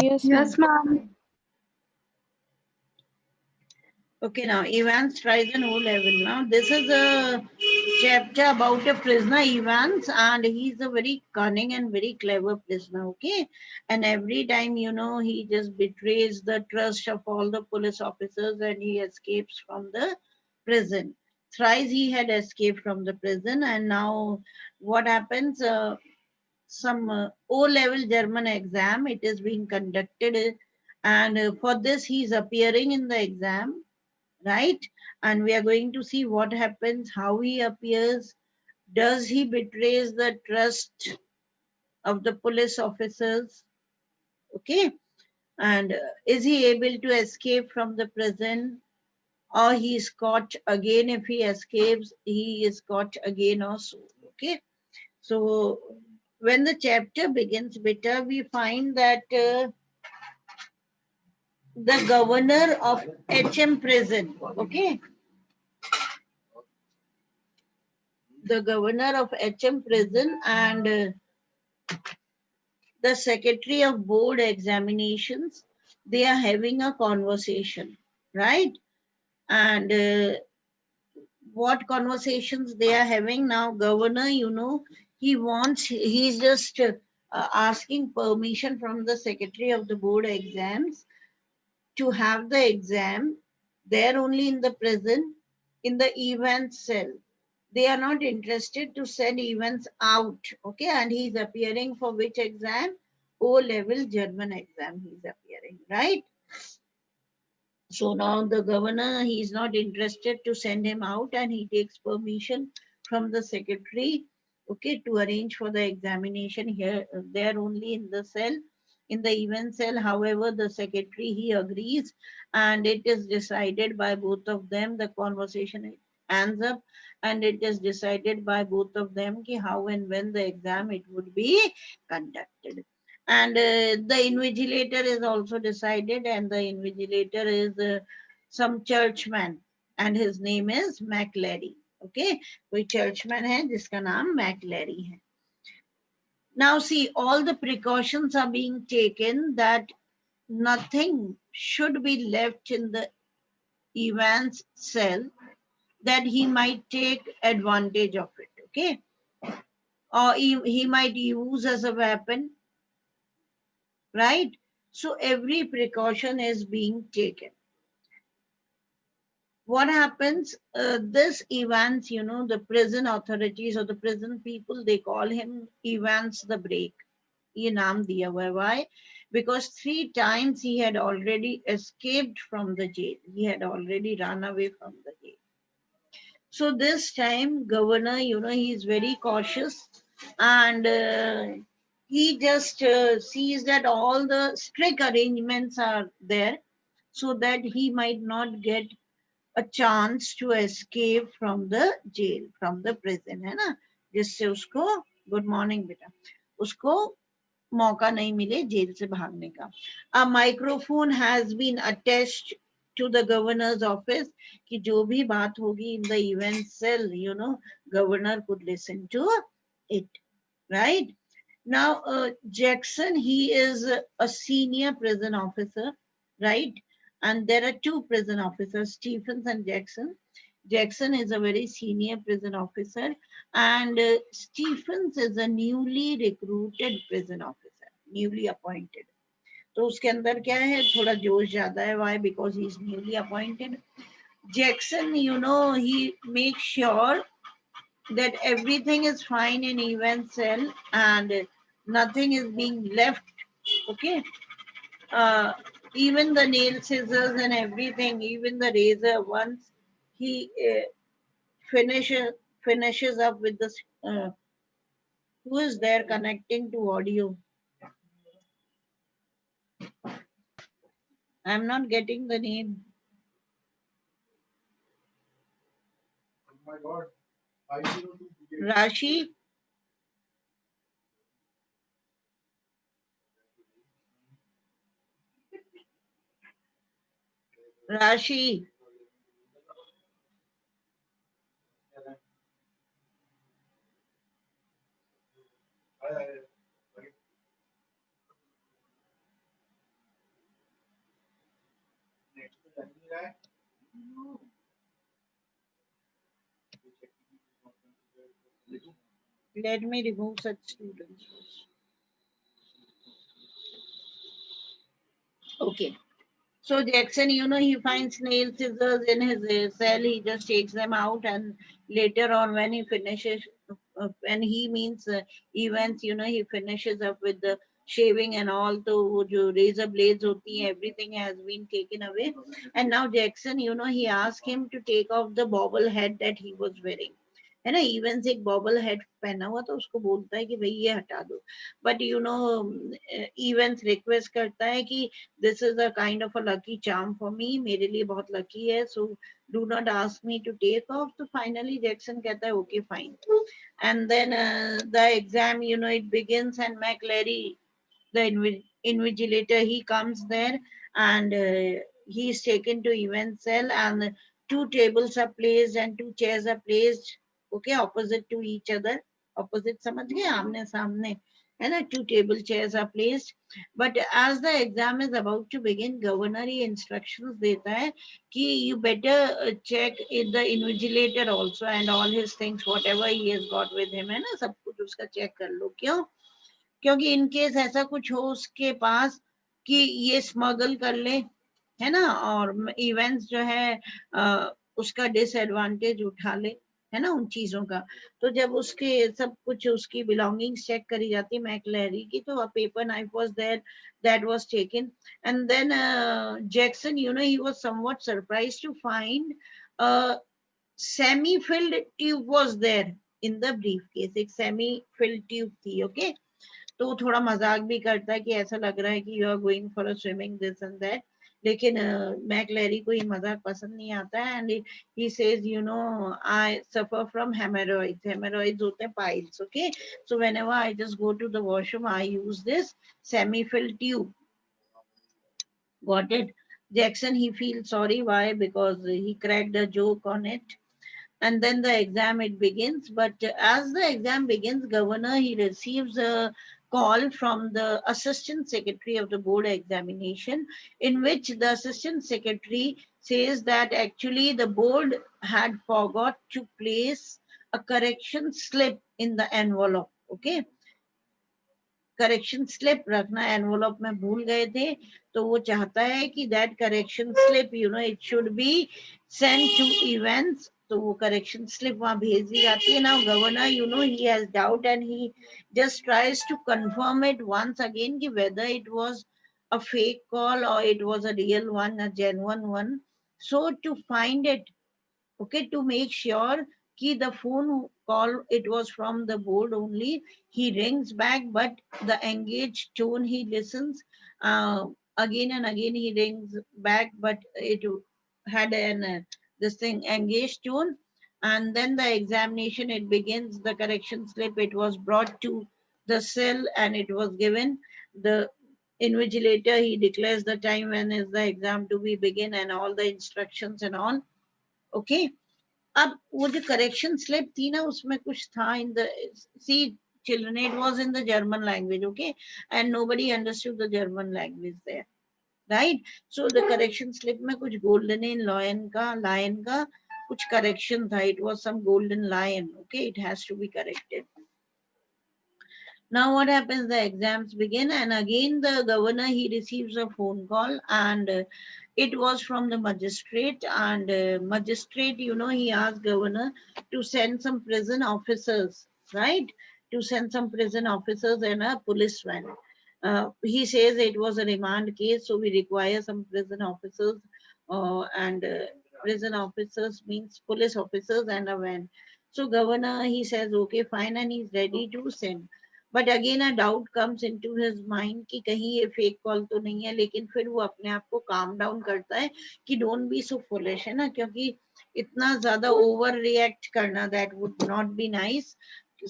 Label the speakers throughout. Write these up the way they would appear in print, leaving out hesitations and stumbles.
Speaker 1: Yes,
Speaker 2: Yes,
Speaker 1: ma'am.
Speaker 2: ma'am.
Speaker 3: Okay, now Evans tries an O level. Now this is a chapter about a prisoner Evans, and he's a very cunning and very clever prisoner. Okay, and every time he just betrays the trust of all the police officers, and he escapes from the prison. Thrice he had escaped from the prison, and now what happens? Some O level German exam. It is being conducted, and for this he is appearing in the exam, right? And we are going to see what happens, how he appears, does he betrays the trust of the police officers, okay? And is he able to escape from the prison, or he is caught again? If he escapes, he is caught again also, okay? So when the chapter begins, beta, we find that the governor of HM prison, okay, the governor of HM prison and the secretary of board examinations, they are having a conversation, right? And what conversations they are having now? Governor, he's just asking permission from the secretary of the board exams to have the exam there only in the prison, in the event cell. They are not interested to send events out, okay? And he's appearing for which exam? O level German exam he's appearing, right? So now the governor, he is not interested to send him out, and he takes permission from the secretary, okay, to arrange for the examination here, there only in the cell, in the event cell. However, the secretary, he agrees, and it is decided by both of them. The conversation ends up, and it is decided by both of them ki how and when the exam it would be conducted. And the invigilator is also decided, and the invigilator is some churchman, and his name is McLary, okay? कोई churchman है जिसका नाम McLary है. Now see, all the precautions are being taken that nothing should be left in the Evans cell that he might take advantage of it, okay? Or he might use as a weapon, right? So every precaution is being taken. What happens? This Evans, the prison authorities or the prison people, they call him Evans the Break. ये नाम दिया हुआ है. Why? Because 3 times he had already escaped from the jail. He had already run away from the jail. So this time, governor, he is very cautious, and he just sees that all the strict arrangements are there so that he might not get a chance to escape from the jail, from the prison, है ना? जिससे उसको good morning बेटा, उसको मौका नहीं मिले jail से भागने का. A microphone has been attached to the governor's office कि जो भी बात होगी in the event cell, governor could listen to it, right? Now, Jackson, he is a senior prison officer, right? And there are two prison officers, Stephens and Jackson. Jackson is a very senior prison officer, and Stephens is a newly recruited prison officer, newly appointed. तो उसके अंदर क्या है, थोड़ा जोश ज्यादा है. Why? Because he is newly appointed. Jackson, he makes sure that everything is fine in event cell, and nothing is being left, okay? uh, Even the nail scissors and everything, even the razor, once he finishes finishes up with this, who is there connecting to audio? I'm not getting the name. Rashi. Rashi. Let me remove such students. Okay. So Jackson, he finds nail scissors in his cell. He just takes them out, and later on, when he finishes, when he means events, he finishes up with the shaving and all. The wo jo razor blades hoti hai, everything has been taken away. And now Jackson, he asked him to take off the bobble head that he was wearing. है ना, even से एक बॉबल head पहना हुआ तो उसको बोलता है कि भाई ये हटा दो. बट इवेंट्स रिक्वेस्ट करता है कि this is a kind of a lucky charm for me, मेरे लिए बहुत lucky है, so do not ask me to take off. तो finally Jackson कहता है okay fine. And then the exam, it begins, and McLary, the invigilator, he comes there, and he is taken to event cell, and two tables are placed and two chairs are placed, okay, opposite to each other. Opposite समझ गए, आमने सामने, है ना, two table chairs are placed. But as the exam is about to begin, governor he instructions देता है कि you better check the invigilator also and all his things, whatever he has got with him, है ना, सब कुछ उसका check कर लो. क्यों? क्योंकि इन केस ऐसा कुछ हो उसके पास कि ये स्मगल कर ले, है ना, और इवेंट्स जो है उसका डिसएडवांटेज उठा ले, है ना, उन चीजों का. तो जब उसके सब कुछ उसकी बिलोंगिंग्स चेक करी जाती है मैकलैरी की, तो a paper knife was there that was taken. And then Jackson, he was somewhat surprised to find a semi filled tube was there in the briefcase. एक सेमी फिल्ड ट्यूब थी, okay. तो वो थोड़ा मजाक भी करता है कि ऐसा लग रहा है कि you are going for a swimming this and that. लेकिन मैकलैरी को ये मजाक पसंद नहीं आता है, and he says I suffer from haemorrhoids. Haemorrhoids होते हैं piles, okay. So whenever I just go to the washroom I use this semi filled tube. Got it? Jackson, he feels sorry. Why? Because he cracked a joke on it. And then the exam, it begins. But as the exam begins, governor, he receives a call from the assistant secretary of the board examination, in which the assistant secretary says that actually the board had forgot to place a correction slip in the envelope. Okay, correction slip रखना envelope में भूल गए थे, तो वो चाहता है कि that correction slip, it should be send to Evans. तो वो करेक्शन स्लिप वहां भेज दी जाती है ना. Governor, he has doubt, and he just tries to confirm it once again कि whether it was a fake call or it was a real one, a genuine one. So to find it, okay, to make sure कि the phone call, it was from the board only, he rings back, but the engaged tone he listens, again and again he rings back, but it had an this thing engaged tone. And then the examination, it begins. The correction slip, it was brought to the cell and it was given. The invigilator, he declares the time when is the exam to be begin and all the instructions and all, okay. अब वो जो correction slip थी ना, उसमें कुछ था in the sea children, it was in the German language, okay, and nobody understood the German language there, right. So the correction slip में कुछ गोल्डन इन लायन का कुछ करेक्शन था. It was some Golden Lion, okay, it has to be corrected. Now what happens? The exams begin, and again the governor, he receives a phone call, and it was from the magistrate. And magistrate, he asked governor to send some prison officers, right? To send some prison officers and a police van. He says it was a remand case, so we require some prison officers, and prison officers means police officers and a van. So governor, he says okay fine, and he's ready to send. But again a doubt comes into his mind कि कहीं ये fake call तो नहीं है. लेकिन फिर वो अपने आप को काम डाउन करता है कि डोंट बी सो फुलिश, है ना, क्योंकि इतना ज्यादा ओवर रिएक्ट करना, that would not be nice.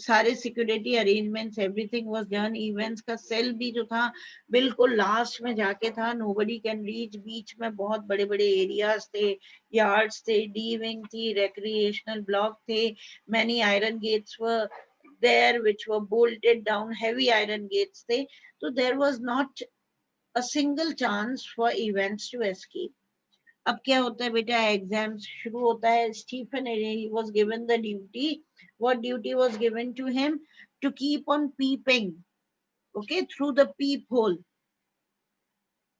Speaker 3: सारे security arrangements, everything was done. Evans का सेल भी जो था बिल्कुल लास्ट में जाके था. Nobody can reach. बीच में बहुत बड़े बड़े एरियाज थे, यार्ड्स थे, डी विंग थी, रिक्रिएशनल ब्लॉक थे. Many iron gates were there which were bolted down, heavy iron gates they. So there was not a single chance for events to escape. अब क्या होता है बेटा, एग्जाम शुरू होता है. Stephen, he was given the duty. What duty was given to him? To keep on peeping, okay, through the peephole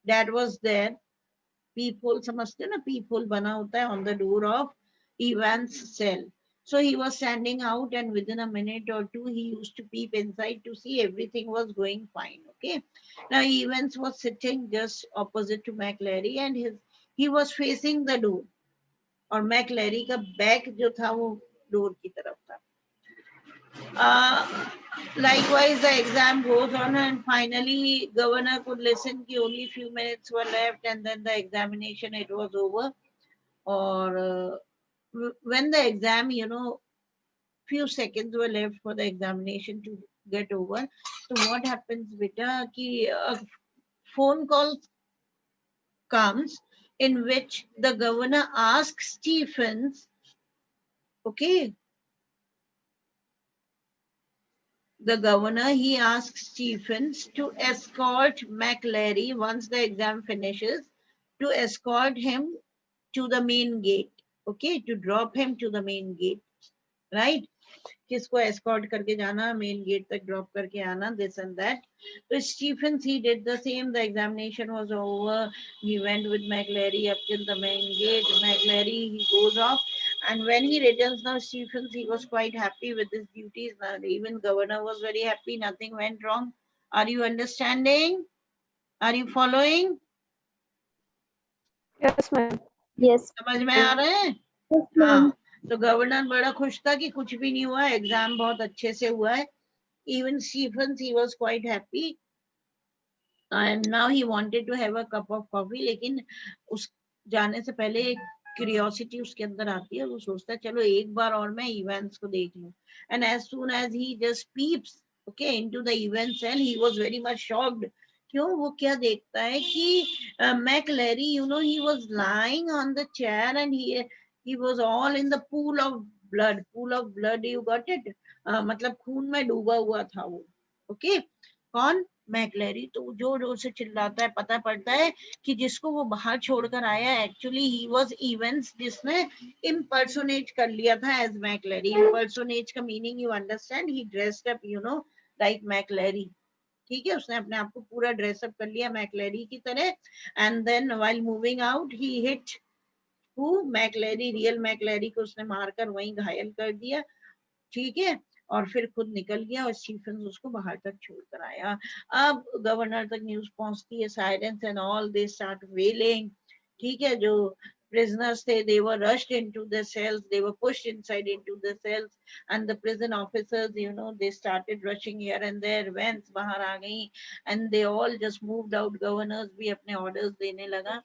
Speaker 3: that was there. Peephole समझते ना, peephole बना होता है on the door of Evan's cell. So he was standing out, and within a minute or two, he used to peep inside to see everything was going fine. Okay. Now Evans was sitting just opposite to McLary, and he was facing the door. और McLary का back जो था वो door की तरफ था. Likewise, the exam goes on, and finally, governor could listen. Ki only few minutes were left, and then the examination it was over. Or when the exam, few seconds were left for the examination to get over. So what happens, beta? Ki a phone call comes in which the governor asks Stephens, okay, the governor, he asks Stephens to escort McLary once the exam finishes, to escort him to the main gate, okay, to drop him to the main gate, right? किसको escort करके जाना, main gate तक drop करके आना, this and that. So Stephens, he did the same. The examination was over. He went with McLary up till the main gate. McLary, he goes off. And when he returns now, Stephens, he was quite happy with his duties. Now, even governor was very happy. Nothing went wrong. Are you understanding? Are you following?
Speaker 1: Yes, ma'am.
Speaker 2: Yes.
Speaker 3: समझ में आ रहे हैं?
Speaker 2: Yes, ma'am.
Speaker 3: हाँ. तो governor बड़ा खुश था कि कुछ भी नहीं हुआ, एग्जाम बहुत अच्छे से हुआ है. Even Stephens, he was quite happy. And now he wanted to have a cup of coffee. लेकिन उस जाने से पहले एक क्यूरियोसिटी उसके अंदर आती है. वो सोचता है चलो एक बार और मैं इवेंट्स को देख लूं. And as soon as he just peeps, okay, into the event cell, he was very much shocked. क्यों? वो क्या देखता है कि McLary, he was lying on the chair, and he was all in the pool of blood. Pool of blood, you got it? मतलब खून में डूबा हुआ था वो. Okay. कौन? मैकलैरी. तो जोर जोर से चिल्लाता है. पता पड़ता है कि जिसको वो बाहर छोड़कर आया, एक्चुअली ही वाज इवेंट्स, जिसने इम्पर्सोनेट कर लिया था एज मैकलैरी. इम्पर्सोनेट का meaning you understand? He dressed up like McLeery. ठीक है, उसने अपने आप को पूरा ड्रेसअप कर लिया मैकलैरी की तरह. And then while moving out, he hit who? McLeery. Real McLeery को उसने मारकर वहीं घायल कर दिया. ठीक है, और फिर खुद निकल गया, और स्टीफन उसको बाहर तक छोड़कर आया. अब गवर्नर तक न्यूज पहुंचती है. Sirens and all, they start wailing. ठीक है, जो prisoners they were rushed into the cells, they were pushed inside into the cells, and the prison officers, they started rushing here and there. Vents bahar aa gayi, and they all just moved out. Governors bhi apne orders dene laga.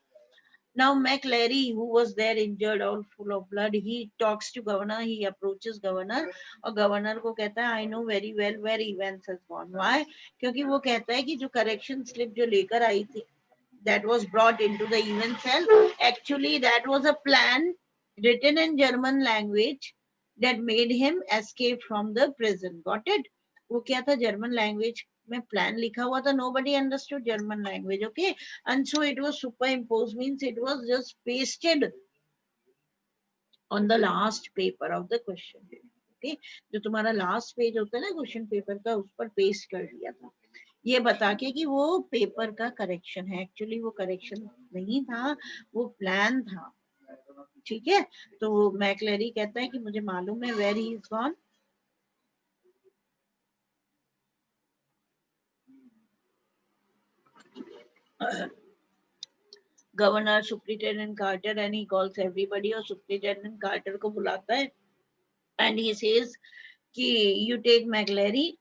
Speaker 3: Now McLary, who was there injured, all full of blood, he talks to governor. He approaches governor, और governor को कहता है, I know very well where Evans has gone. Why? क्योंकि वो कहता है कि जो correction slip जो लेकर आई थी, that was brought into the Evans cell. Actually, that was a plan written in German language that made him escape from the prison. Got it? वो क्या था? German language में plan लिखा हुआ था. Nobody understood German language. Okay, and so it was superimposed, means it was just pasted on the last paper of the question. Okay, जो तुम्हारा last page होता है ना question paper का, उस पर paste कर दिया था, ये बता के कि वो पेपर का करेक्शन है. एक्चुअली वो करेक्शन नहीं था, वो प्लान था. ठीक है, तो मैकलैरी कहता है कि मुझे मालूम है where he is gone. Governor, superintendent Carter, and he calls everybody. और सुप्रिटेंडेंट कार्टर को बुलाता है, एंड ही सेज कि you take McLeery.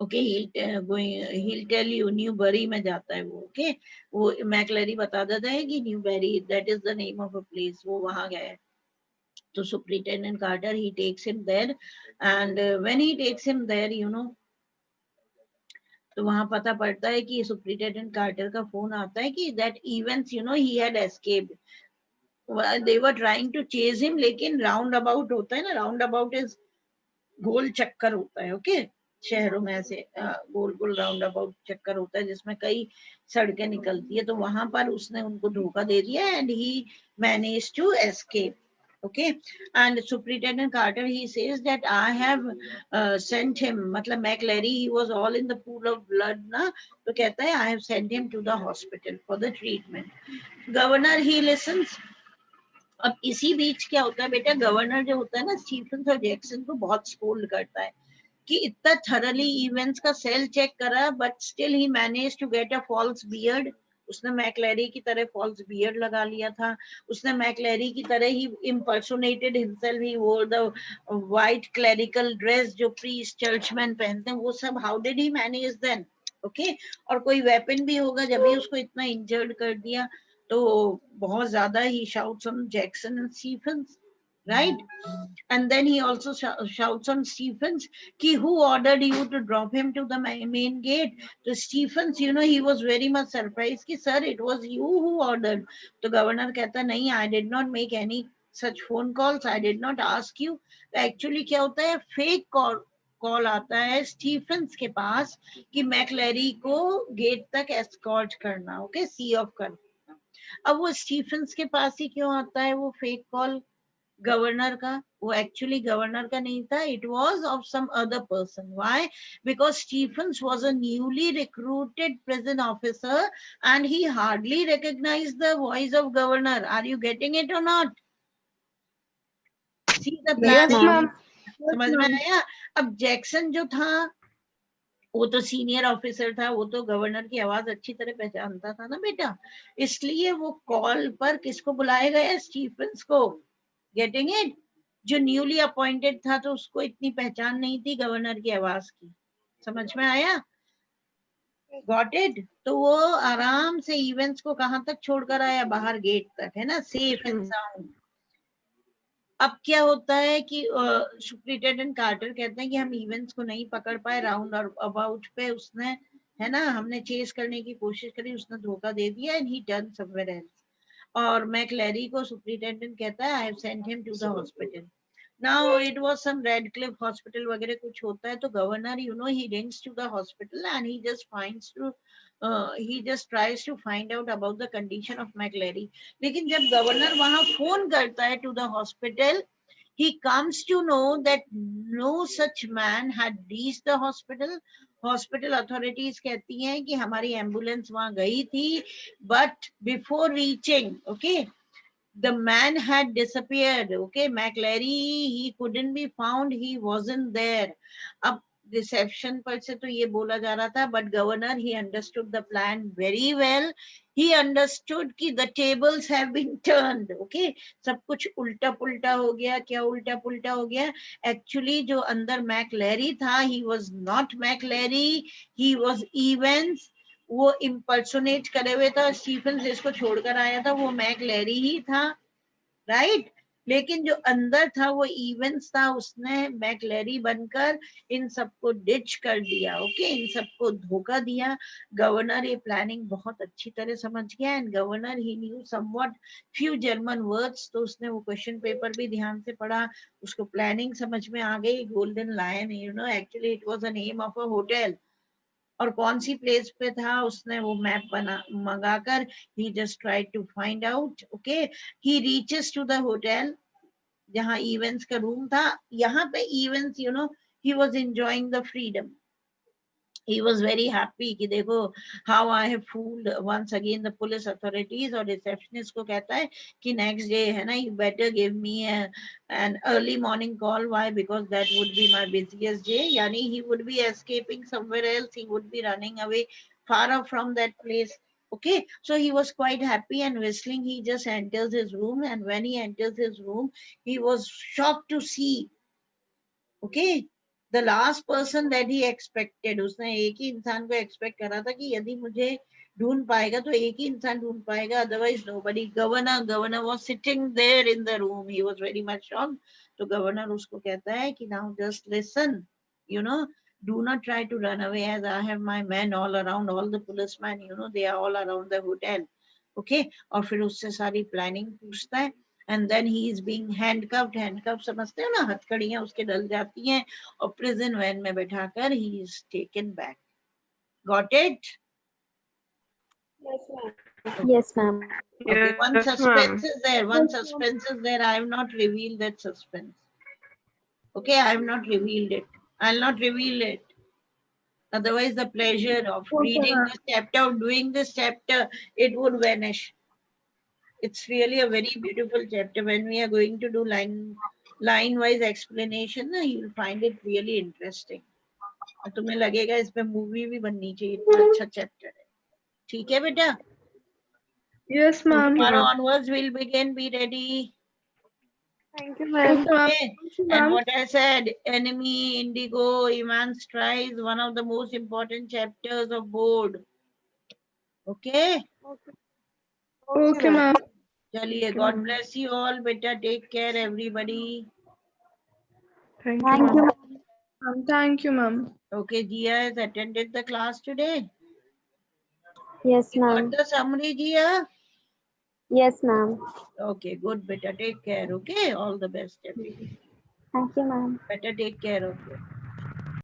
Speaker 3: Okay, he'll tell you Newbury में जाता है वो. ओके, वो मैकलैरी बता देता है कि Newbury, that is the name of a place, वो वहां गया है. तो superintendent Carter, he takes him there, and when he takes him there, तो वहां पता पड़ता है कि सुप्रिटेंडेंट कार्टर का फोन आता है कि that events, he had escaped. They were trying to chase him, लेकिन राउंड अबाउट होता है ना, राउंड अबाउट इज गोल चक्कर होता है. ओके, शहरों में ऐसे गोल गोल राउंड अबाउट चक्कर होता है जिसमें कई सड़कें निकलती है, तो वहां पर उसने उनको धोखा दे दिया and he manage to escape. Okay, and Superintendent Carter, he says that I have sent him, मतलब McLary, he was all in the pool of blood ना, तो कहता है I have sent him to the hospital for the treatment. Governor, he listens. अब इसी बीच क्या होता है बेटा, गवर्नर जो होता है ना, स्टीफेंस और जैक्सन को बहुत स्कोल्ड करता है कि इतना थरली इवेंट्स का सेल चेक करा, but still he manage to get a false beard. उसने मैकलेरी की तरह फॉल्स बियर्ड लगा लिया था. उसने मैकलेरी की तरह ही इम्पर्सोनेटेड himself, he wore the white clerical dress जो प्रीस्ट चर्चमैन पहनते हैं, वो सब. How did he manage then? Okay, और कोई वेपन भी होगा जब भी उसको इतना इंजर्ड कर दिया, तो बहुत ज्यादा ही shouts on Jackson and Stephens, right? And then he also shouts on Stephens, ki who ordered you to drop him to the main gate? So Stephens, you know, he was very much surprised ki sir, it was you who ordered. तो governor कहता नहीं, I did not make any such phone calls, I did not ask you. Actually क्या होता है, fake call आता है Stephen's के पास कि मैकलेरी को गेट तक एस्कॉर्ट करना, ओके, सी ऑफ करना. अब वो स्टीफेंस के पास ही क्यों आता है वो फेक कॉल गवर्नर का? वो एक्चुअली गवर्नर का नहीं था, it was of some other person. Why? Because Stephens was a newly recruited prison officer and he hardly recognised the voice of governor. Are you getting it और not? See the
Speaker 1: Yes,
Speaker 3: planning.
Speaker 1: ma'am.
Speaker 3: समझ में आया? अब Jackson जो था वो तो senior officer था, वो तो गवर्नर की आवाज अच्छी तरह पहचानता था ना बेटा, इसलिए वो कॉल पर किसको बुलाया गया? स्टीफेंस को. Getting it? जो न्यूली अपॉइंटेड था तो उसको इतनी पहचान नहीं थी गवर्नर की आवाज की. समझ में आया? Got it? तो वो आराम से इवेंट्स को कहां तक छोड़कर आया? बाहर गेट तक, है ना, सेफ एंड साउंड. अब क्या होता है कि सुप्रिंटेंडेंट कार्टर कहते हैं कि हम इवेंट्स को नहीं पकड़ पाए राउंड और अबाउट पे. उसने, है ना, हमने चेस करने की कोशिश करी, उसने धोखा दे दिया and he turn somewhere else. और मैकलेरी को सुप्रिंटेंडेंट कहता है I have sent him to the hospital. Now it was some Radcliffe hospital वगैरह कुछ होता है, तो governor, you know, he rings to the hospital and he just finds to he just tries to find out about the condition of McLary. लेकिन जब governor वहां phone करता है to the hospital, he comes to know that no such man had reached the hospital. Hospital authorities कहती हैं कि हमारी ambulance वहां गई थी, but before reaching, okay, the man had disappeared. Okay, McLary, he couldn't be found, he wasn't there. अब reception पर से तो ये बोला जा रहा था, but governor, he understood the plan very well. He understood कि the tables have been turned. Okay, सब कुछ उल्टा पुल्टा हो गया. क्या उल्टा पुल्टा हो गया? एक्चुअली जो अंदर मैकलेरी था, he was not McLary, he was Evans. वो इम्पर्सोनेट करे हुए था. स्टीफन जिसको छोड़कर आया था वो मैकलेरी ही था, राइट? लेकिन जो अंदर था वो इवेंट्स था. उसने मैकलेरी बनकर इन सबको डिच कर दिया. ओके, इन सबको धोखा दिया. गवर्नर ये प्लानिंग बहुत अच्छी तरह समझ गया and governor he new somewhat few German words, तो उसने वो क्वेश्चन पेपर भी ध्यान से पढ़ा. उसको प्लानिंग समझ में आ गई. Golden Lion, you know, actually it was a name of a hotel. और कौन सी प्लेस पे था उसने वो मैप बना मंगाकर he just tried to find out. Okay, he reaches to the hotel जहाँ इवेंट्स का रूम था. यहाँ पे events, you know, he was enjoying the freedom. He was very happy कि देखो how I have fooled once again the police authorities. और receptionist को कहता है कि next day, है ना, you better give me an early morning call. Why? Because that would be my busiest day. यानी he would be escaping somewhere else, he would be running away far off from that place. Okay, so he was quite happy and whistling. He just enters his room, and when he enters his room, he was shocked to see, okay, the last person that he expected. उसने एक ही इंसान को expect करा था कि यदि मुझे ढूंढ पाएगा तो एक ही इंसान ढूंढ पाएगा, otherwise nobody. Governor was sitting there in the room. He was very much shocked. तो गवर्नर उसको कहता है कि now just listen, you know, do not try to run away as I have my men all around, all the policemen, you know, they are all around the hotel. Okay, और फिर उससे सारी planning पूछता है. and then he is being handcuffed. Handcuffed समझते हो ना, हथकड़ियां उसके डल जाती हैं और prison van में बैठाकर he is taken back. Got it?
Speaker 1: Yes, ma'am.
Speaker 3: Okay, one
Speaker 2: Yes,
Speaker 3: suspense
Speaker 2: ma'am.
Speaker 3: is there. One suspense is there. I have not revealed that suspense. Okay, I have not revealed it. I'll not reveal it. Otherwise, the pleasure of reading this chapter, of doing this chapter, it would vanish. It's really a very beautiful chapter. When we are going to do line wise explanation, you'll find it really interesting. और तुम्हें लगेगा इस पे movie भी बननी चाहिए, इतना अच्छा चैप्टर है. ठीक है बेटा?
Speaker 2: Yes, ma'am.
Speaker 3: Tomorrow onwards we'll begin. Be ready.
Speaker 1: Thank you, ma'am.
Speaker 3: Okay. And what I said, enemy, indigo, Iman Strife, one of the most important chapters of board. Okay.
Speaker 2: Okay, ma'am.
Speaker 3: Chaliye, God bless you all. Beta, take care, everybody.
Speaker 2: Thank you,
Speaker 1: Thank you,
Speaker 2: ma'am.
Speaker 1: ma'am.
Speaker 2: Thank you, ma'am.
Speaker 3: Okay, Jia has attended the class today.
Speaker 1: Yes,
Speaker 3: You got
Speaker 1: ma'am.
Speaker 3: the summary, Jia?
Speaker 1: Yes, ma'am.
Speaker 3: Okay, good, beta. Take care. Okay, all the best, everybody.
Speaker 1: Thank you, ma'am.
Speaker 3: Better take care of you.